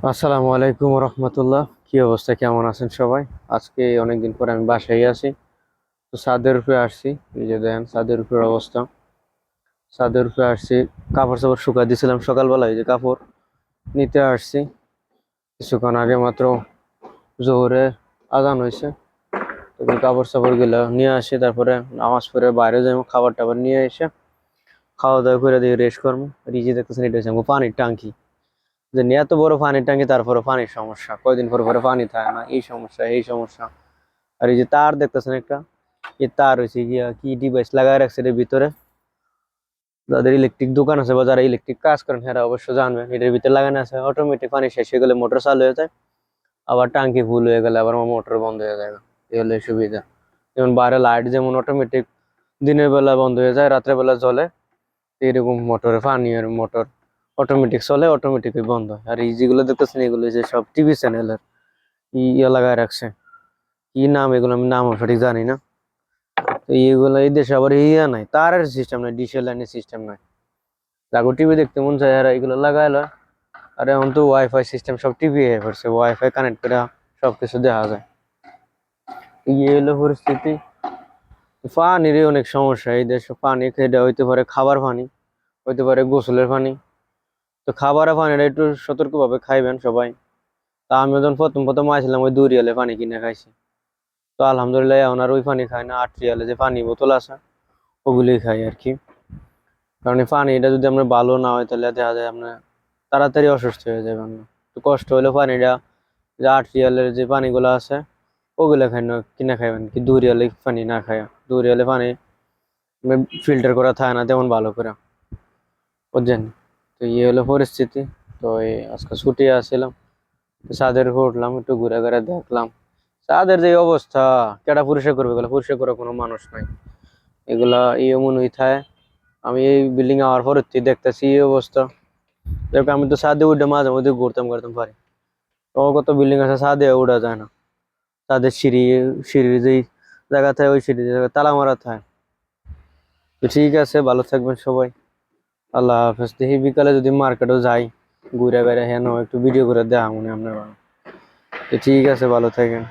আসসালামু আলাইকুম রহমতুল্লাহ। কি অবস্থা, কেমন আছেন সবাই? আজকে অনেকদিন পরে আমি বাসায় আছি। তো ছাদের উপরে আসছি। এই যে দেখেন ছাদের উপরে অবস্থা। ছাদের উপরে আসছি, কাপড় চাপড় শুকাই দিয়েছিলাম সকালবেলা, এই যে কাপড় নিতে আসছি। কিছুক্ষণ আগে মাত্র জোহরে আজান হয়েছে। তো কাপড় চাপড় গুলো নিয়ে আসি, তারপরে নামাজ পড়ে বাইরে যাবো, খাবার টাবার নিয়ে এসে খাওয়া দাওয়া করে দিয়ে রেস্ট করবো। রিজি দেখতেছেন, এটা হচ্ছে আমার পানির টাঙ্কি। যে নিয়ে এত বড় পানির ট্যাঙ্কি, তারপরে পানির সমস্যা, কয়দিন পর পরে পানি থাকে না, এই সমস্যা এই সমস্যা। আর এই যে তার দেখতেছেন একটা, এই তার হয়েছে গিয়া কি ডিভাইস লাগায় রাখছে এর ভিতরে। যাদের ইলেকট্রিক দোকান আছে বা যারা ইলেকট্রিক কাজ করেন এরা অবশ্য জানবেন, এটার ভিতরে লাগানো আছে অটোমেটিক পানি শেষ হয়ে গেলে মোটর চালু হয়ে যায়, আবার টাঙ্কি ফুল হয়ে গেলে আবার মোটর বন্ধ হয়ে যায়। এই হলো এই সুবিধা। যেমন বাইরে লাইট যেমন অটোমেটিক দিনের বেলা বন্ধ হয়ে যায়, রাত্রে বেলা জ্বলে, এরকম মোটরে পানি আর মোটর অটোমেটিক চলে, অটোমেটিকই বন্ধ হয়। আর এই যেগুলো দেখতেছেন এগুলো যে সব টিভি চ্যানেলের ইয়ে লাগায় রাখছে। কি নাম এগুলো, আমি নাম সঠিক জানি না। তো এইগুলো এই দেশে আবার ইয়ে নাই, তারের সিস্টেম নাই, ডিশের লাইনের সিস্টেম নাই। যাগো টিভি দেখতে মন চায় আর এগুলো লাগাইলো। আর এখন তো ওয়াইফাই সিস্টেম, সব টিভি হয়ে পড়ছে, ওয়াইফাই কানেক্ট করে সবকিছু দেখা যায়। ইয়ে হলো পরিস্থিতি। পানিরই অনেক সমস্যা এই দেশে। পানি খেতে হইতে পারে খাবার পানি, হইতে পারে গোসলের পানি। তো খাবার পানিটা একটু সতর্কভাবে খাইবেন সবাই। তা আমি যখন প্রথম প্রথম আসলাম ওই 2 রিয়ালে পানি কিনে খাইছি। তো আলহামদুলিল্লাহ এখন আর ওই পানি খাই না, 8 রিয়ালে যে পানি বোতল আছে ওগুলোই খাই আর কি। কারণ এই পানিটা যদি আমরা ভালো না হয় তাহলে দেখা যায় আপনার তাড়াতাড়ি অসুস্থ হয়ে যাবে। আমরা তো কষ্ট হলে পানিটা, যে 8 রিয়ালের যে পানিগুলো আছে ওগুলো খাই না, কিনে খাইবেন কি 2 রিয়ালে পানি না খায়। 2 রিয়ালে পানি ফিল্টার করা থাকে না তেমন ভালো করে, বুঝছেন? তো ইয়ে হলো পরিস্থিতি। তো এই আজকে ছুটি আসছিলাম, ছাদের উপর উঠলাম, একটু ঘুরে ঘুরে দেখলাম ছাদের যে অবস্থা। কেডা পরিষ্কার করবে এগুলো? পরিষ্কার করার কোনো মানুষ নাই। এগুলা এই এমন হয়ে থাকে। আমি এই বিল্ডিং আওয়ার পর দেখতেছি এই অবস্থা। দেখো আমি তো ছাদে উঠে মাঝে মধ্যে ঘুরতাম ঘুরতাম পারি। তো কত বিল্ডিং আছে ছাদে উঠা যায় না। ছাদের সিঁড়ির যেই জায়গা থাকে ওই সিঁড়ির জায়গা তালা মারা থাকে। তো ঠিক আছে, ভালো থাকবেন সবাই। আল্লাহ হাফেজ। দেখি বিকালে যদি মার্কেটও যাই, ঘুরে বেড়ে হ্যাঁ একটু ভিডিও করে দেওয়া মনে আপনার। তো ঠিক আছে, ভালো থাকেন।